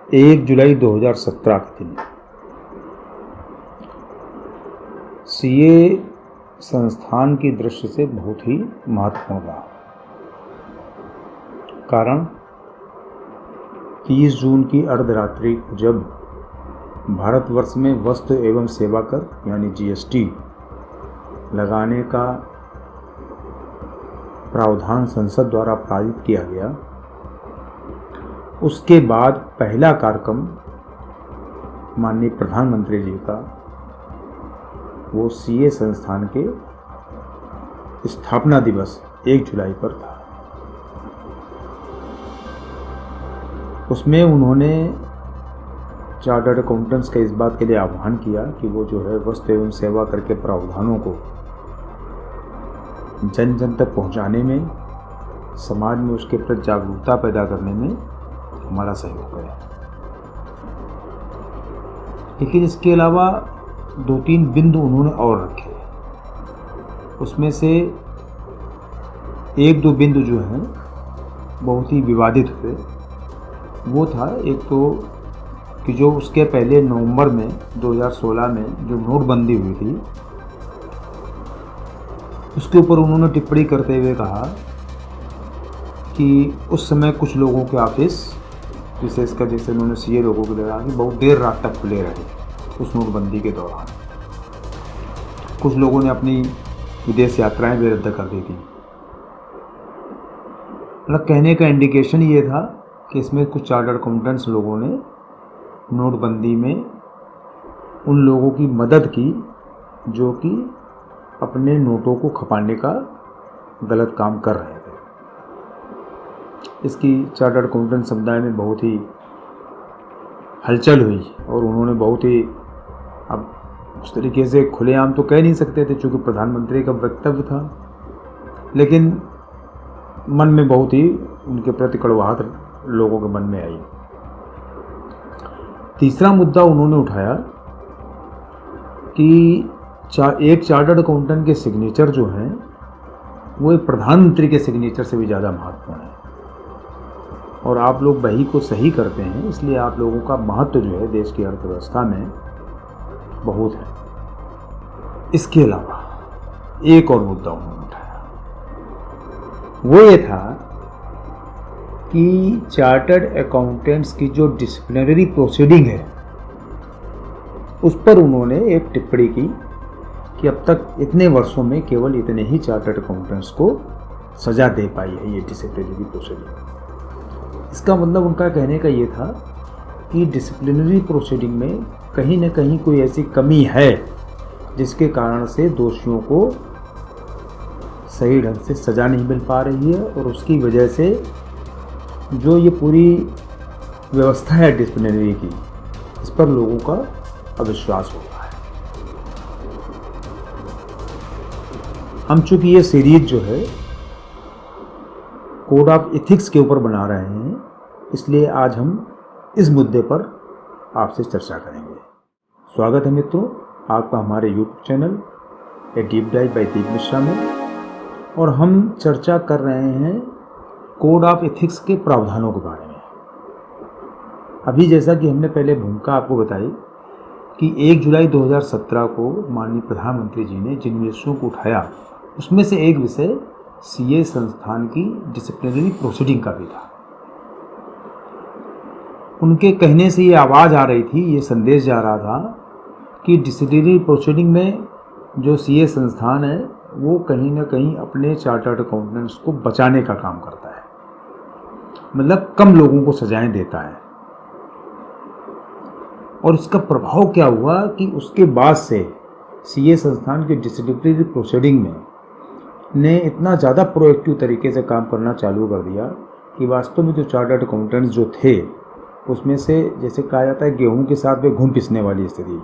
1 जुलाई 2017 के दिन सीए संस्थान की दृष्टि से बहुत ही महत्वपूर्ण रहा। कारण 30 जून की अर्धरात्रि को जब भारतवर्ष में वस्तु एवं सेवा कर यानी जीएसटी लगाने का प्रावधान संसद द्वारा पारित किया गया, उसके बाद पहला कार्यक्रम माननीय प्रधानमंत्री जी का वो सीए संस्थान के स्थापना दिवस 1 जुलाई पर था। उसमें उन्होंने चार्टर्ड अकाउंटेंट्स का इस बात के लिए आह्वान किया कि वो जो है वस्तु एवं सेवा कर के प्रावधानों को जन जन तक पहुंचाने में, समाज में उसके प्रति जागरूकता पैदा करने में हमारा सहयोग करें। लेकिन इसके अलावा 2-3 बिंदु उन्होंने और रखे। उसमें से 1-2 बिंदु जो हैं बहुत ही विवादित हुए। वो था एक तो कि जो उसके पहले नवंबर में 2016 में जो नोटबंदी हुई थी, उसके ऊपर उन्होंने टिप्पणी करते हुए कहा कि उस समय कुछ लोगों के ऑफिस, विशेषकर जैसे उन्होंने सीए लोगों को लगा कि बहुत देर रात तक खुले रहे उस नोटबंदी के दौरान। कुछ लोगों ने अपनी विदेश यात्राएं भी रद्द कर दी थी। मतलब कहने का इंडिकेशन ये था कि इसमें कुछ चार्टर्ड अकाउंटेंट्स लोगों ने नोटबंदी में उन लोगों की मदद की जो कि अपने नोटों को खपाने का गलत काम कर रहे थे। इसकी चार्टर्ड अकाउंटेंट समुदाय में बहुत ही हलचल हुई और उन्होंने बहुत ही, अब उस तरीके से खुलेआम तो कह नहीं सकते थे चूँकि प्रधानमंत्री का वक्तव्य था, लेकिन मन में बहुत ही उनके प्रति कड़वाहट लोगों के मन में आई। तीसरा मुद्दा उन्होंने उठाया कि एक चार्टर्ड अकाउंटेंट के सिग्नेचर जो हैं वो एक प्रधानमंत्री के सिग्नेचर से भी ज़्यादा महत्वपूर्ण है और आप लोग वही को सही करते हैं, इसलिए आप लोगों का महत्व जो है देश की अर्थव्यवस्था में बहुत है। इसके अलावा एक और मुद्दा उन्होंने उठाया, वो ये था कि चार्टर्ड अकाउंटेंट्स की जो डिसिप्लिनरी प्रोसीडिंग है उस पर उन्होंने एक टिप्पणी की कि अब तक इतने वर्षों में केवल इतने ही चार्टर्ड अकाउंटेंट्स को सज़ा दे पाई है ये डिसिप्लिनरी प्रोसीडिंग। इसका मतलब उनका कहने का ये था कि डिसिप्लिनरी प्रोसीडिंग में कहीं न कहीं कोई ऐसी कमी है जिसके कारण से दोषियों को सही ढंग से सज़ा नहीं मिल पा रही है और उसकी वजह से जो ये पूरी व्यवस्था है डिसिप्लिनरी की, इस पर लोगों का अविश्वास हो रहा है। हम चूँकि ये सीरीज जो है कोड ऑफ एथिक्स के ऊपर बना रहे हैं, इसलिए आज हम इस मुद्दे पर आपसे चर्चा करेंगे। स्वागत है मित्रों आपका हमारे YouTube channel a deep dive by Deep Mishra में, और हम चर्चा कर रहे हैं कोड ऑफ एथिक्स के प्रावधानों के बारे में। अभी जैसा कि हमने पहले भूमिका आपको बताई कि 1 जुलाई 2017 को माननीय प्रधानमंत्री जी ने जिन विषयों को उठाया उसमें से एक विषय सीए संस्थान की डिसिप्लिनरी प्रोसीडिंग का भी था। उनके कहने से ये आवाज़ आ रही थी, ये संदेश जा रहा था कि डिसिप्लिनरी प्रोसीडिंग में जो सीए संस्थान है वो कहीं ना कहीं अपने चार्टर्ड अकाउंटेंट्स को बचाने का काम करता है, मतलब कम लोगों को सजाएं देता है। और इसका प्रभाव क्या हुआ कि उसके बाद से सीए संस्थान की डिसिप्लिनरी प्रोसीडिंग में ने इतना ज़्यादा प्रोएक्टिव तरीके से काम करना चालू कर दिया कि वास्तव में जो चार्टर्ड अकाउंटेंट्स जो थे उसमें से, जैसे कहा जाता है गेहूं के साथ में घुन पिसने वाली स्थिति,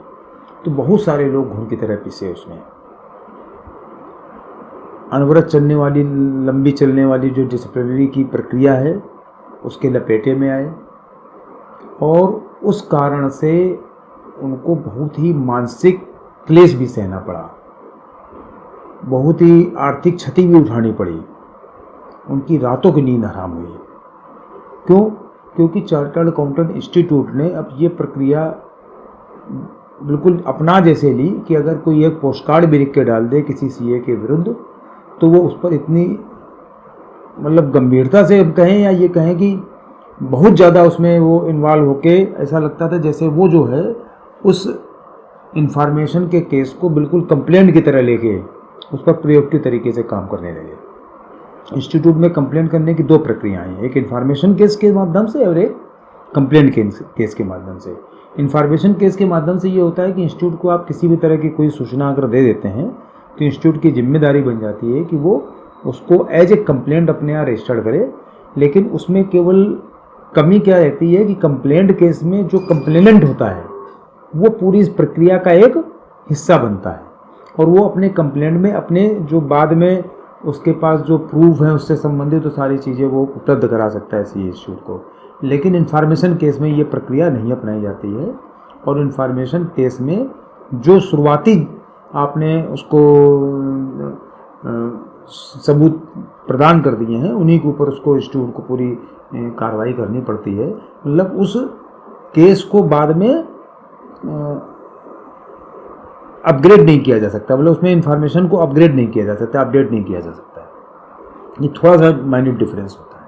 तो बहुत सारे लोग घुन की तरह पिसे उसमें। अनवरत चलने वाली, लंबी चलने वाली जो डिसिप्लिनरी की प्रक्रिया है उसके लपेटे में आए और उस कारण से उनको बहुत ही मानसिक क्लेश भी सहना पड़ा, बहुत ही आर्थिक क्षति भी उठानी पड़ी, उनकी रातों की नींद हराम हुई। क्यों? क्योंकि चार्टर्ड अकाउंटेंट इंस्टीट्यूट ने अब ये प्रक्रिया बिल्कुल अपना जैसे ली कि अगर कोई एक पोस्ट कार्ड भी लिख के डाल दे किसी सीए के विरुद्ध तो वो उस पर इतनी मतलब गंभीरता से कहें या ये कहें कि बहुत ज़्यादा उसमें वो इन्वॉल्व होके ऐसा लगता था जैसे वो जो है उस इंफॉर्मेशन के केस को बिल्कुल कंप्लेंट की तरह लेके उस पर प्रियोरिटी तरीके से काम करने लगे। इंस्टीट्यूट में कंप्लेंट करने की दो प्रक्रियाएं हैं, एक इन्फॉर्मेशन केस के माध्यम से और एक कंप्लेंट केस के माध्यम से। इन्फॉर्मेशन केस के माध्यम से ये होता है कि इंस्टीट्यूट को आप किसी भी तरह की कोई सूचना अगर दे देते हैं तो इंस्टीट्यूट की जिम्मेदारी बन जाती है कि वो उसको एज ए कंप्लेंट अपने यहाँ रजिस्टर्ड करे। लेकिन उसमें केवल कमी क्या रहती है कि कंप्लेंट केस में जो कंप्लेनेंट होता है वो पूरी इस प्रक्रिया का एक हिस्सा बनता है और वो अपने कंप्लेंट में अपने जो बाद में उसके पास जो प्रूफ है उससे संबंधित तो सारी चीज़ें वो उपलब्ध करा सकता है सीए इंस्टीट्यूट को। लेकिन इन्फॉर्मेशन केस में ये प्रक्रिया नहीं अपनाई जाती है और इन्फॉर्मेशन केस में जो शुरुआती आपने उसको सबूत प्रदान कर दिए हैं उन्हीं के ऊपर उसको इंस्टीट्यूट को पूरी कार्रवाई करनी पड़ती है। मतलब उस केस को बाद में अपग्रेड नहीं किया जा सकता, मतलब उसमें इंफॉर्मेशन को अपग्रेड नहीं किया जा सकता, अपडेट नहीं किया जा सकता है। ये थोड़ा सा माइन्यूट डिफरेंस होता है।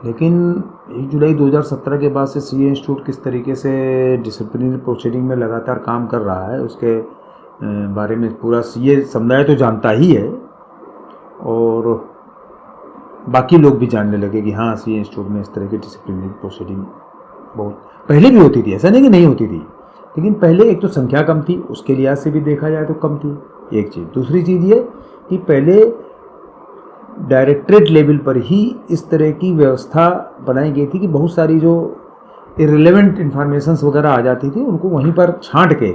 लेकिन 1 जुलाई 2017 के बाद से सीए इंस्टीट्यूट किस तरीके से डिसिप्लिनरी प्रोसीडिंग में लगातार काम कर रहा है उसके बारे में पूरा सीए समुदाय तो जानता ही है और बाकी लोग भी जानने लगे कि हाँ सीए इंस्टीट्यूट में इस तरह की डिसिप्लिनरी प्रोसीडिंग बहुत पहले भी होती थी, ऐसा नहीं कि नहीं होती थी, लेकिन पहले एक तो संख्या कम थी, उसके लिहाज से भी देखा जाए तो कम थी एक चीज़। दूसरी चीज़ ये कि पहले डायरेक्टरेट लेवल पर ही इस तरह की व्यवस्था बनाई गई थी कि बहुत सारी जो इररिलेवेंट इन्फॉर्मेशंस वगैरह आ जाती थी उनको वहीं पर छांट के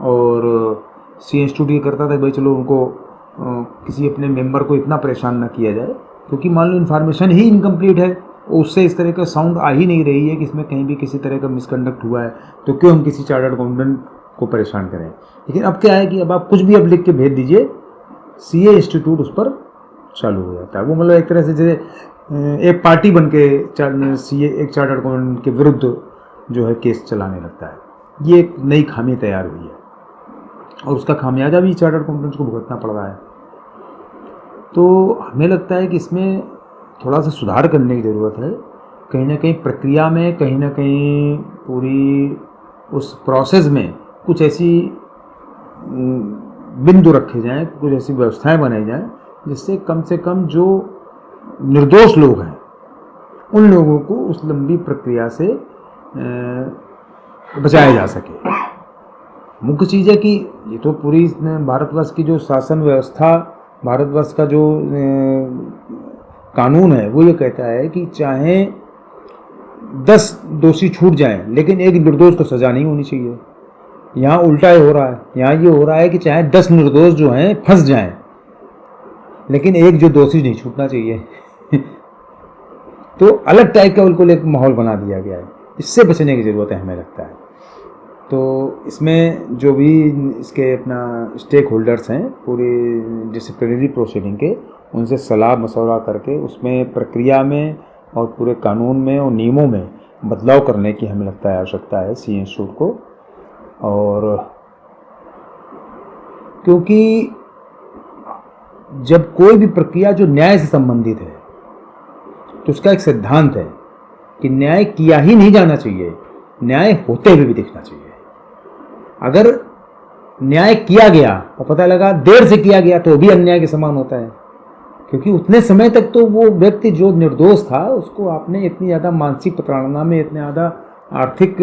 और सी इंस्टीट्यूट ये करता था भाई चलो उनको किसी अपने मेंबर को इतना परेशान ना किया जाए, क्योंकि मान लो इन्फॉर्मेशन ही इनकम्प्लीट है, उससे इस तरह का साउंड आ ही नहीं रही है कि इसमें कहीं भी किसी तरह का मिसकंडक्ट हुआ है, तो क्यों हम किसी चार्टर्ड अकाउंटेंट को परेशान करें। लेकिन अब क्या है कि अब आप कुछ भी अब लिख के भेज दीजिए, सीए इंस्टीट्यूट उस पर चालू हो जाता है। वो मतलब एक तरह से जैसे एक पार्टी बन के सीए एक चार्टर्ड अकाउंटेंट के विरुद्ध जो है केस चलाने लगता है। ये एक नई खामी तैयार हुई है और उसका खामियाजा भी चार्टर्ड अकाउंटेंट्स को भुगतना पड़ रहा है। तो हमें लगता है कि इसमें थोड़ा सा सुधार करने की ज़रूरत है, कहीं ना कहीं प्रक्रिया में, कहीं ना कहीं पूरी उस प्रोसेस में कुछ ऐसी बिंदु रखे जाएं, कुछ ऐसी व्यवस्थाएं बनाई जाएं जिससे कम से कम जो निर्दोष लोग हैं उन लोगों को उस लंबी प्रक्रिया से बचाया जा सके। मुख्य चीज़ है कि ये तो पूरी भारतवर्ष की जो शासन व्यवस्था, भारतवर्ष का जो कानून है वो ये कहता है कि चाहे 10 दोषी छूट जाएं लेकिन एक निर्दोष को सज़ा नहीं होनी चाहिए। यहाँ उल्टा हो रहा है, यहाँ ये हो रहा है कि चाहे 10 निर्दोष जो हैं फंस जाएं लेकिन एक जो दोषी नहीं छूटना चाहिए। तो अलग टाइप का बिल्कुल एक माहौल बना दिया गया है, इससे बचने की ज़रूरत है हमें लगता है। तो इसमें जो भी इसके अपना स्टेक होल्डर्स हैं पूरी डिसिप्लिनरी प्रोसीडिंग के, उनसे सलाह मशवरा करके उसमें प्रक्रिया में और पूरे कानून में और नियमों में बदलाव करने की हमें लगता है आवश्यकता है सी इंस्टीट्यूट को। और क्योंकि जब कोई भी प्रक्रिया जो न्याय से संबंधित है तो उसका एक सिद्धांत है कि न्याय किया ही नहीं जाना चाहिए, न्याय होते हुए भी दिखना चाहिए। अगर न्याय किया गया और पता लगा देर से किया गया तो भी अन्याय के समान होता है, क्योंकि उतने समय तक तो वो व्यक्ति जो निर्दोष था उसको आपने इतनी ज़्यादा मानसिक प्रताड़ना में, इतने ज़्यादा आर्थिक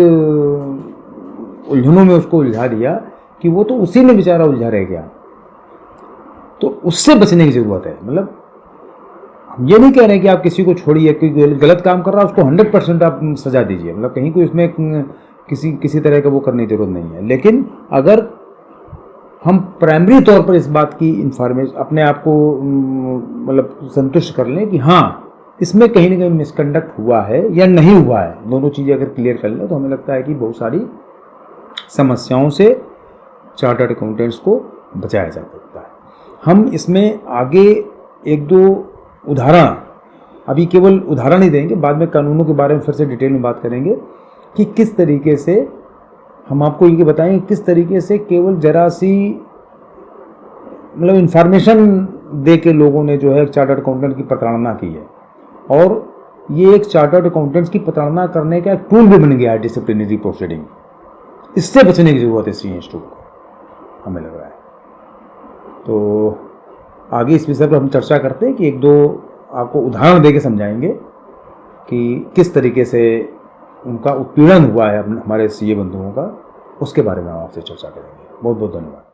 उलझनों में उसको उलझा दिया कि वो तो उसी में बेचारा उलझा रह गया। तो उससे बचने की ज़रूरत है। मतलब हम ये नहीं कह रहे कि आप किसी को छोड़िए, कोई गलत काम कर रहा है उसको 100% आप सजा दीजिए, मतलब कहीं कोई उसमें किसी तरह का वो करने की जरूरत नहीं है। लेकिन अगर हम प्राइमरी तौर पर इस बात की इंफॉर्मेशन अपने आप को मतलब संतुष्ट कर लें कि हाँ इसमें कहीं ना कहीं मिसकंडक्ट हुआ है या नहीं हुआ है, दोनों चीज़ें अगर क्लियर कर लें तो हमें लगता है कि बहुत सारी समस्याओं से चार्टर्ड अकाउंटेंट्स को बचाया जा सकता है। हम इसमें आगे 1-2 उदाहरण अभी केवल उदाहरण ही देंगे, बाद में कानूनों के बारे में फिर से डिटेल में बात करेंगे कि किस तरीके से हम आपको ये बताएंगे किस तरीके से केवल जरा सी मतलब इन्फॉर्मेशन दे के लोगों ने जो है एक चार्टर्ड अकाउंटेंट की प्रताड़ना की है, और ये एक चार्टर्ड अकाउंटेंट्स की प्रताड़ना करने का एक टूल भी बन गया है डिसिप्लिनरी प्रोसीडिंग। इससे बचने की जरूरत है सी इंस्टीट्यूट को, हमें लग रहा है। तो आगे इस विषय पर हम चर्चा करते हैं कि एक दो आपको उदाहरण देके समझाएंगे कि किस तरीके से उनका उत्पीड़न हुआ है हमारे सीए बंधुओं का, उसके बारे में हम आपसे चर्चा करेंगे। बहुत बहुत धन्यवाद।